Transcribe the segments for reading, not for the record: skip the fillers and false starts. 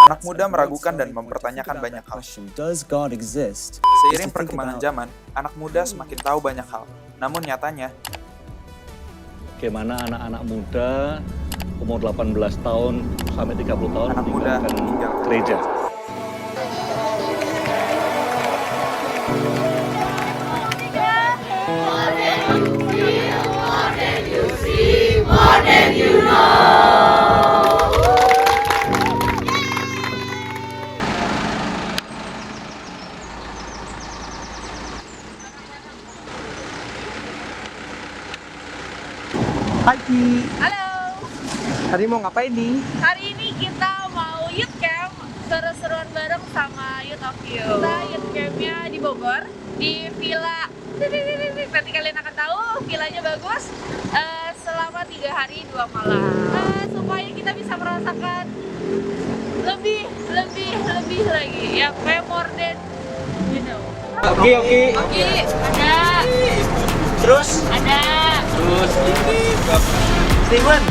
Anak muda meragukan dan mempertanyakan banyak hal. Does God exist? Seiring perkembangan zaman, anak muda semakin tahu banyak hal. Namun nyatanya, bagaimana anak-anak muda umur 18 tahun sampai 30 tahun anak muda meninggalkan tinggal gereja. Hai Ki, Halo, hari mau ngapain nih? hari ini kita mau youth camp seru-seruan bareng sama Youth of You. Kita youth campnya di Bogor, di villa. Nanti kalian akan tahu, villanya bagus. Selama 3 hari 2 malam. Supaya kita bisa merasakan lebih lagi. Ya, kayak more than you know. Oke. Oke, ada. Terus? Ada. Terus ini Steven.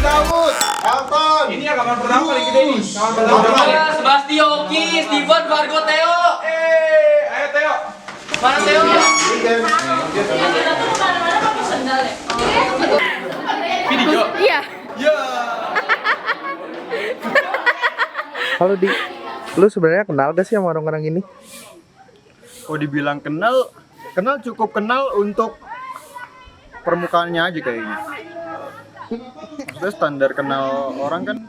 Daud, Elton. Ini ya kapan pertama paling gede nih? Kapan pertama? Sebastioki, Steven, Vargo, Theo. Ayo Theo. Mana Theo? Video. Iya. Halo Di, lu sebenarnya kenal gak sih sama orang-orang ini? Oh, dibilang kenal cukup kenal untuk permukaannya aja kayaknya. Maksudnya standar kenal orang kan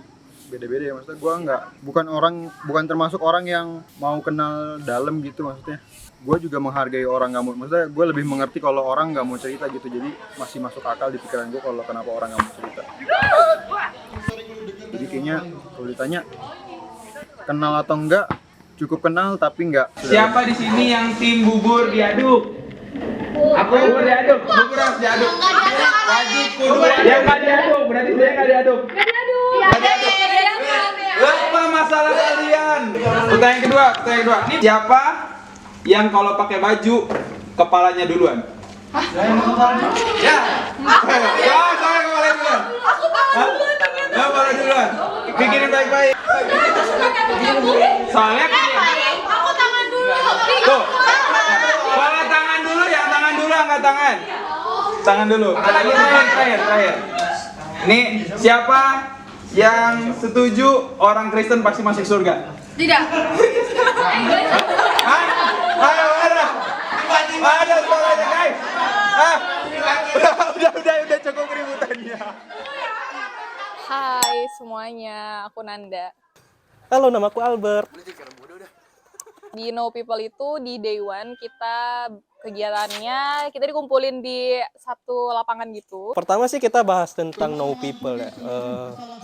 beda-beda ya, maksudnya gua bukan termasuk orang yang mau kenal dalam gitu maksudnya. Gue juga menghargai orang nggak mau, maksudnya gue lebih mengerti kalau orang nggak mau cerita gitu, jadi masih masuk akal di pikiran gue kalau kenapa orang nggak mau cerita. Jadi kayaknya kalau ditanya kenal atau enggak, cukup kenal tapi enggak. Siapa di sini yang tim bubur diaduk? Aku bubur diaduk, bubur harus diaduk. Wajib kudu yang nggak diaduk, berarti saya nggak diaduk. Apa masalah kalian? Pertanyaan kedua. Ini siapa yang kalau pakai baju kepalanya duluan? Ya. Saya kepalanya duluan. Ya, kepala duluan. Pikirin baik-baik. Soalnya Aku tangan dulu. tuh. Kalau tangan dulu, yang tangan dulu angkat tangan. Tangan dulu. Terakhir. Nih, siapa yang setuju orang Kristen pasti masuk surga? Tidak. Hah? Ayo, ada suaranya guys. Udah cukup keributannya. Hai semuanya, aku Nanda. Halo, namaku Albert. Di Know People itu di Day One kita kegiatannya kita dikumpulin di satu lapangan gitu. Pertama sih kita bahas tentang know people ya.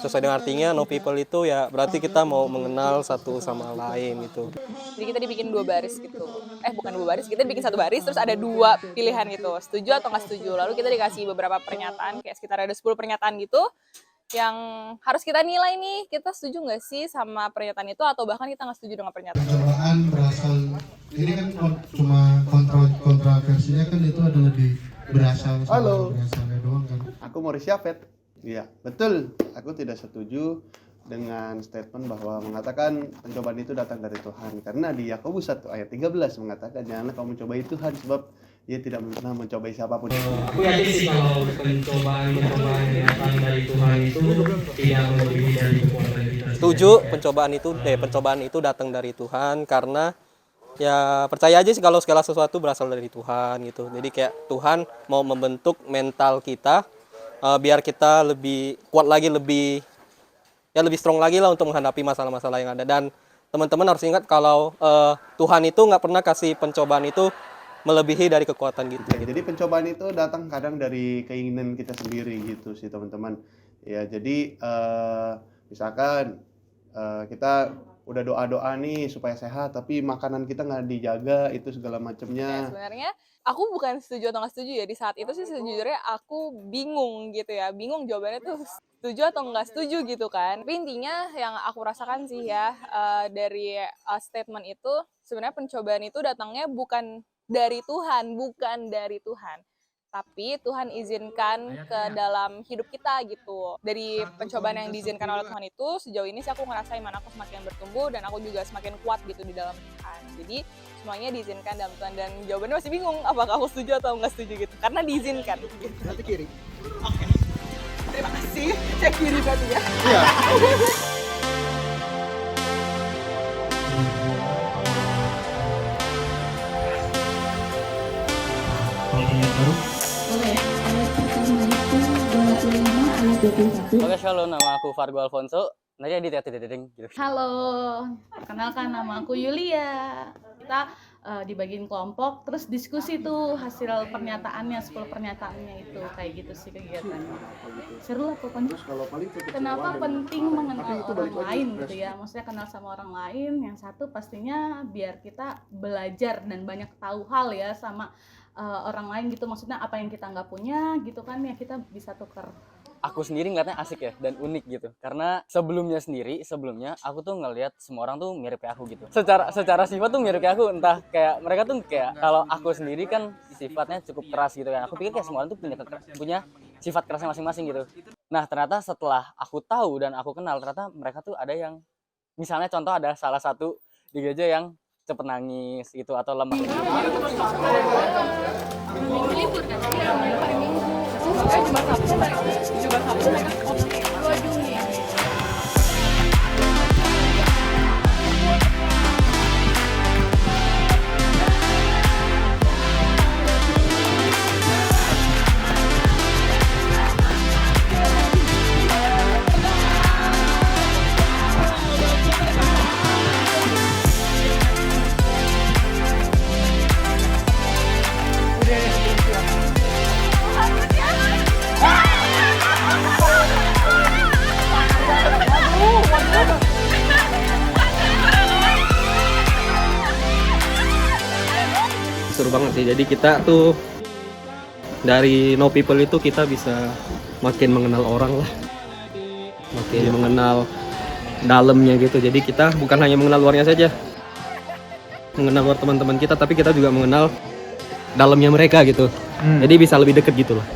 Sesuai dengan artinya know people itu ya berarti kita mau mengenal satu sama lain gitu. Jadi kita dibikin 2 baris gitu. Bukan 2 baris, kita bikin 1 baris terus ada 2 pilihan gitu. Setuju atau nggak setuju. Lalu kita dikasih beberapa pernyataan kayak sekitar ada 10 pernyataan gitu yang harus kita nilai nih, kita setuju nggak sih sama pernyataan itu atau bahkan kita nggak setuju dengan pernyataan. Pencobaan berasal, ini kan cuma kontroversinya kan itu adalah berasalnya doang kan. Aku Maurice Yafet. Iya, betul. Aku tidak setuju dengan statement bahwa mengatakan pencobaan itu datang dari Tuhan. Karena di Yakobus 1 ayat 13 mengatakan janganlah kamu mencobai Tuhan sebab Dia tidak pernah mencobai siapapun. Aku yakin sih kalau pencobaan yang datang dari Tuhan itu tidak melebihi dari kekuatan kita. Setuju, pencobaan itu datang dari Tuhan karena ya percaya aja sih kalau segala sesuatu berasal dari Tuhan gitu. Jadi kayak Tuhan mau membentuk mental kita biar kita lebih kuat lagi, lebih strong lagi lah untuk menghadapi masalah-masalah yang ada. Dan teman-teman harus ingat kalau Tuhan itu nggak pernah kasih pencobaan itu melebihi dari kekuatan kita. Gitu. Jadi pencobaan itu datang kadang dari keinginan kita sendiri gitu sih teman-teman. Ya jadi misalkan kita udah doa-doa nih supaya sehat tapi makanan kita nggak dijaga itu segala Ya, macamnya. sebenarnya aku bukan setuju atau nggak setuju ya, di saat itu sih sejujurnya aku bingung gitu ya, bingung jawabannya tuh setuju atau nggak setuju gitu kan. Tapi intinya yang aku rasakan sih ya, dari statement itu sebenarnya pencobaan itu datangnya bukan dari Tuhan, tapi Tuhan izinkan ke dalam hidup kita gitu. Dari pencobaan yang diizinkan oleh Tuhan itu, sejauh ini sih aku ngerasa iman aku semakin bertumbuh dan aku juga semakin kuat gitu di dalam Tuhan. Jadi semuanya diizinkan dalam Tuhan, dan jawabannya masih bingung apakah aku setuju atau nggak setuju gitu, karena diizinkan gitu. Nanti kiri. Terima kasih, cek kiri berarti ya. Iya. Oke, shalom, nama aku Fargo Alfonso. Nanti edit ya, gitu. Halo, perkenalkan nama aku Yulia. Kita dibagiin kelompok, terus diskusi tuh hasil pernyataannya, 10 pernyataannya itu, kayak gitu sih kegiatannya. Seru lah pokoknya. Kenapa penting mengenal orang lain gitu ya, maksudnya kenal sama orang lain. Yang satu pastinya biar kita belajar dan banyak tahu hal ya sama orang lain gitu, maksudnya apa yang kita nggak punya gitu kan ya, kita bisa tuker. Aku sendiri ngeliatnya asik ya dan unik gitu, karena sebelumnya aku tuh ngeliat semua orang tuh mirip kayak aku gitu, secara sifat tuh mirip kayak aku, entah kayak mereka tuh kayak, kalau aku sendiri kan sifatnya cukup keras gitu kan, aku pikir kayak semua orang tuh punya sifat kerasnya masing-masing gitu. Nah ternyata setelah aku tahu dan aku kenal, ternyata mereka tuh ada yang, misalnya contoh ada salah satu di gereja yang cepet nangis gitu atau lemah. Libur kan? Iya, hari Minggu. Jumat Sabtu mereka 2 Juni. Seru banget sih, jadi kita tuh dari no people itu kita bisa makin mengenal orang lah, makin mengenal dalamnya gitu. Jadi kita bukan hanya mengenal luarnya saja, mengenal luar teman-teman kita, tapi kita juga mengenal dalamnya mereka gitu. Jadi bisa lebih deket gitu loh.